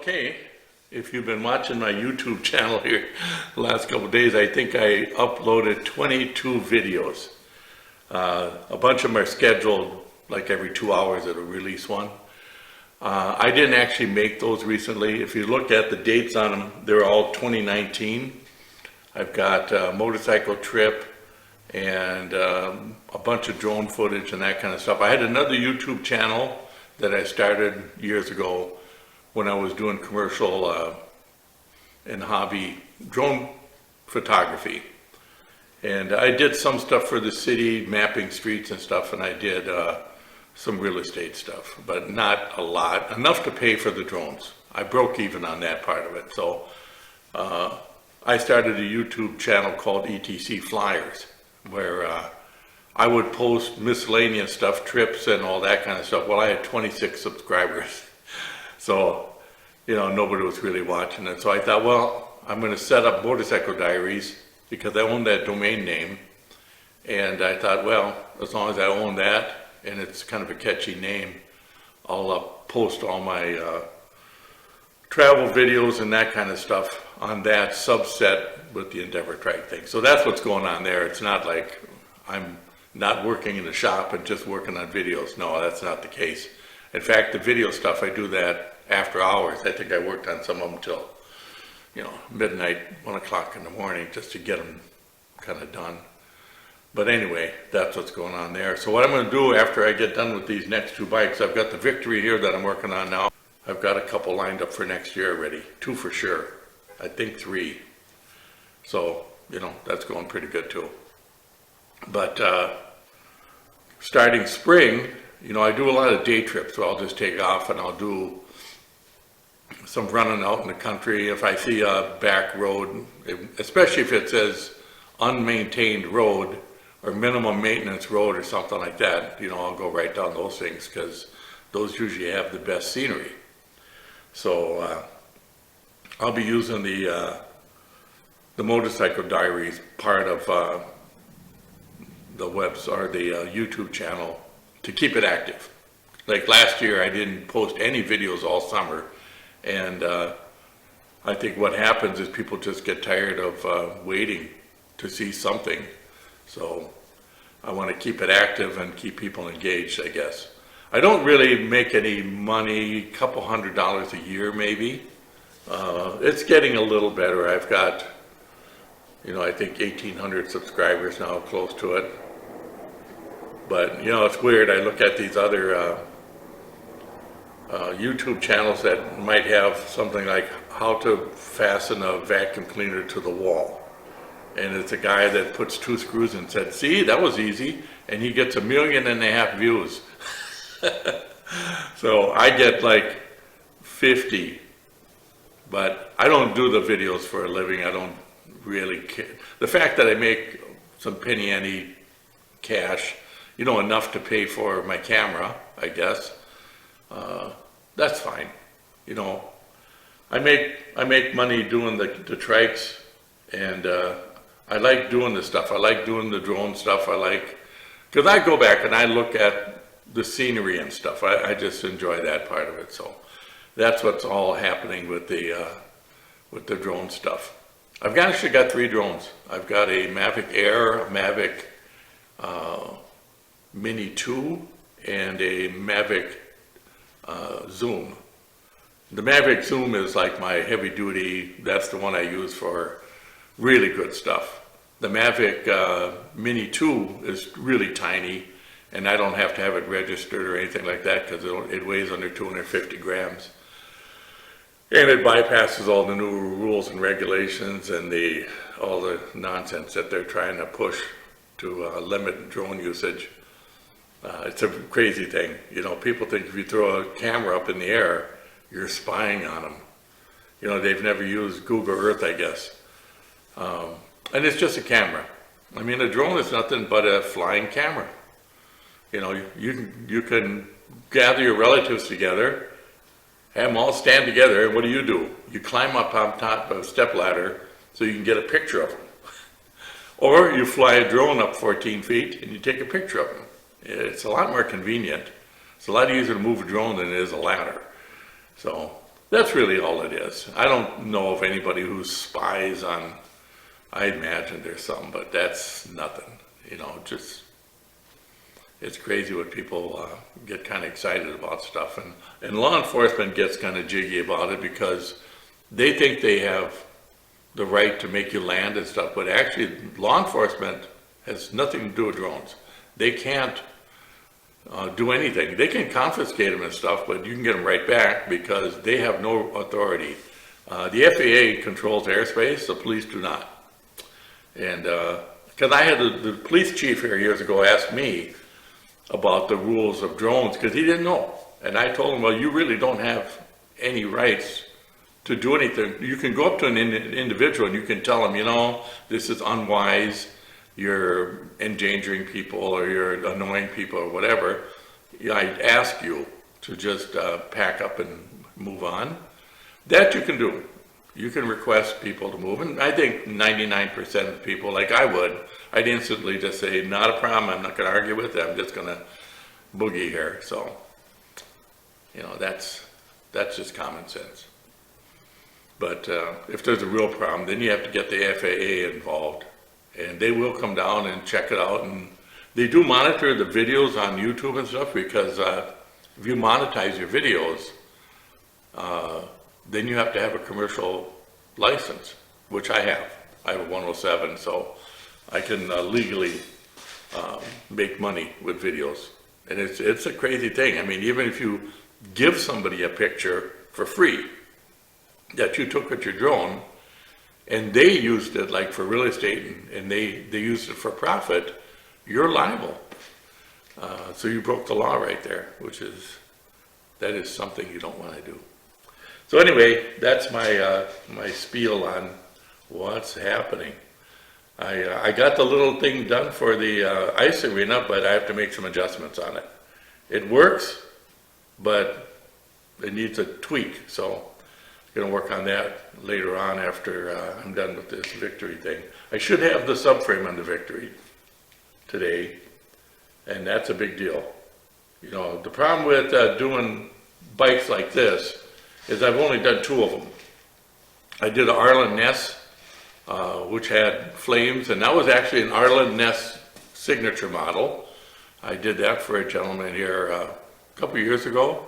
Okay, if you've been watching my YouTube channel here the last couple of days, I think I uploaded 22 videos. A bunch of them are scheduled like every 2 hours it'll release one. I didn't actually make those recently. If you look at the dates on them, they're all 2019. I've got a motorcycle trip and a bunch of drone footage and that kind of stuff. I had another YouTube channel that I started years ago when I was doing commercial and hobby drone photography. And I did some stuff for the city, mapping streets and stuff, and I did some real estate stuff, but not a lot, enough to pay for the drones. I broke even on that part of it. So I started a YouTube channel called ETC Flyers, where I would post miscellaneous stuff, trips and all that kind of stuff. Well, I had 26 subscribers. So, you know, nobody was really watching it. So I thought, well, I'm going to set up Motorcycle Diaries because I own that domain name. And I thought, well, as long as I own that and it's kind of a catchy name, I'll post all my travel videos and that kind of stuff on that subset with the Endeavor Trike thing. So that's what's going on there. It's not like I'm not working in the shop and just working on videos. No, that's not the case. In fact, the video stuff, I do that after hours. I think I worked on some of them till, you know, midnight, 1 o'clock in the morning just to get them kind of done. But anyway, that's what's going on there. So what I'm going to do after I get done with these next two bikes, I've got the Victory here that I'm working on now. I've got a couple lined up for next year already. 2 for sure. I think 3. So, you know, that's going pretty good too. But starting spring, you know, I do a lot of day trips, so I'll just take off and I'll do some running out in the country. If I see a back road, especially if it says unmaintained road or minimum maintenance road or something like that, you know, I'll go right down those things because those usually have the best scenery. So I'll be using the Motorcycle Diaries part of the webs or the YouTube channel to keep it active. Like last year, I didn't post any videos all summer, and I think what happens is people just get tired of waiting to see something. So I want to keep it active and keep people engaged, I guess. I don't really make any money, a couple $100 a year maybe. It's getting a little better. I've got, you know, I think 1,800 subscribers now, close to it. But, you know, it's weird. I look at these other YouTube channels that might have something like how to fasten a vacuum cleaner to the wall. And it's a guy that puts 2 screws and said, see, that was easy. And he gets 1.5 million views. So I get like 50. But I don't do the videos for a living. I don't really care. The fact that I make some penny ante cash, you know, enough to pay for my camera, I guess, that's fine. You know, I make money doing the trikes, and I like doing the stuff. I like doing the drone stuff. I like, because I go back and I look at the scenery and stuff. I just enjoy that part of it. So that's what's all happening with the drone stuff. I've actually got 3 drones. I've got a Mavic Air, a Mavic Mini 2, and a Mavic Zoom. The Mavic Zoom is like my heavy duty. That's the one I use for really good stuff. The Mavic Mini 2 is really tiny, and I don't have to have it registered or anything like that because it weighs under 250 grams. And it bypasses all the new rules and regulations and all the nonsense that they're trying to push to limit drone usage. It's a crazy thing. You know, people think if you throw a camera up in the air, you're spying on them. You know, they've never used Google Earth, I guess. And it's just a camera. I mean, a drone is nothing but a flying camera. You know, you can gather your relatives together, have them all stand together, and what do? You climb up on top of a stepladder so you can get a picture of them. Or you fly a drone up 14 feet and you take a picture of them. It's a lot more convenient. It's a lot easier to move a drone than it is a ladder. So That's really all it is. I don't know of anybody who spies on, I imagine there's some, but that's nothing, just, it's crazy what people get kind of excited about stuff. And law enforcement gets kind of jiggy about it because they think they have the right to make you land and stuff, but actually law enforcement has nothing to do with drones. They can't do anything. They can confiscate them and stuff, but you can get them right back because they have no authority. The FAA controls airspace, the police do not. And because I had the police chief here years ago ask me about the rules of drones because he didn't know. And I told him, well, you really don't have any rights to do anything. You can go up to an individual and you can tell them, this is unwise, you're endangering people or you're annoying people or whatever. I ask you to just pack up and move on. That you can do. You can request people to move, and I think 99% of people, like I would, I'd instantly just say, not a problem, I'm not going to argue with it, I'm just going to boogie here. So, that's just common sense. But if there's a real problem, then you have to get the FAA involved, and they will come down and check it out. And they do monitor the videos on YouTube and stuff because if you monetize your videos, then you have to have a commercial license, which I have. I have a 107, so I can legally make money with videos. And it's a crazy thing. I mean, even if you give somebody a picture for free that you took with your drone, and they used it like for real estate, and they used it for profit, you're liable. So you broke the law right there, that is something you don't want to do. So anyway, that's my my spiel on what's happening. I got the little thing done for the ice arena, but I have to make some adjustments on it. It works, but it needs a tweak. So I'm going to work on that later on after I'm done with this Victory thing. I should have the subframe on the Victory today, and that's a big deal. The problem with doing bikes like this is I've only done 2 of them. I did an Arlen Ness, which had flames, and that was actually an Arlen Ness signature model. I did that for a gentleman here a couple years ago,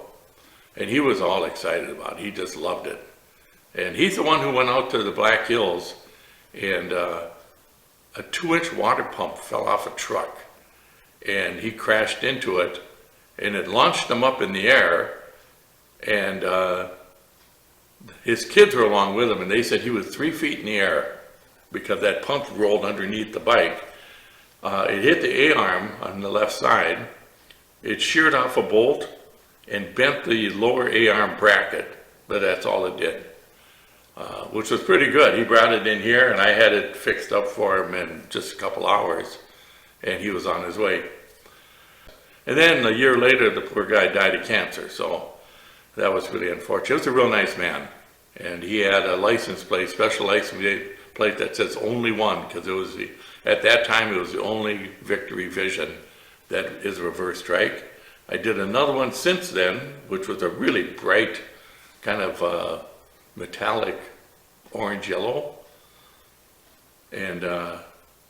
and he was all excited about it. He just loved it. And he's the one who went out to the Black Hills, and a 2-inch water pump fell off a truck, and he crashed into it, and it launched him up in the air, and his kids were along with him, and they said he was 3 feet in the air because that pump rolled underneath the bike. It hit the A-arm on the left side. It sheared off a bolt and bent the lower A-arm bracket, but that's all it did, which was pretty good. He brought it in here, and I had it fixed up for him in just a couple hours, and he was on his way. And then a year later, the poor guy died of cancer, so that was really unfortunate. He was a real nice man, and he had a license plate, special license plate that says only one, because at that time it was the only Victory Vision that is reverse strike. I did another one since then, which was a really bright kind of metallic orange yellow, and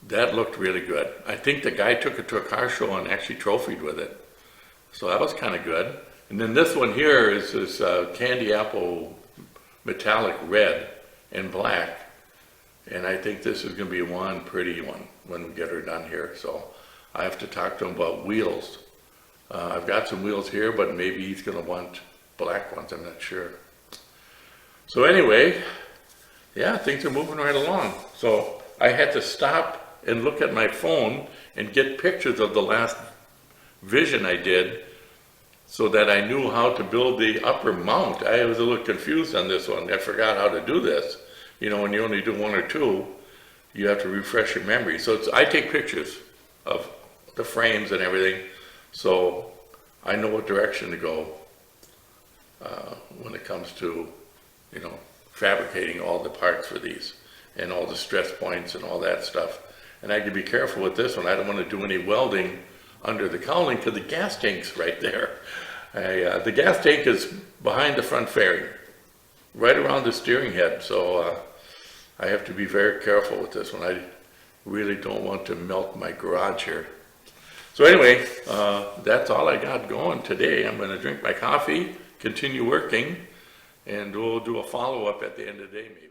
that looked really good. I think the guy took it to a car show and actually trophied with it, so that was kind of good. And then this one here is this candy apple metallic red and black, and I think this is going to be one pretty one when we get her done here. So I have to talk to him about wheels. I've got some wheels here, but maybe he's going to want black ones, I'm not sure. So anyway, yeah, things are moving right along. So I had to stop and look at my phone and get pictures of the last Vision I did, so that I knew how to build the upper mount. I was a little confused on this one. I forgot how to do this. When you only do 1 or 2, you have to refresh your memory. So I take pictures of the frames and everything, so I know what direction to go when it comes to, fabricating all the parts for these and all the stress points and all that stuff. And I have to be careful with this one. I don't want to do any welding under the cowling because the gas tank's right there. The gas tank is behind the front fairing, right around the steering head. So I have to be very careful with this one. I really don't want to melt my garage here. So anyway, that's all I got going today. I'm going to drink my coffee, continue working, and we'll do a follow-up at the end of the day maybe.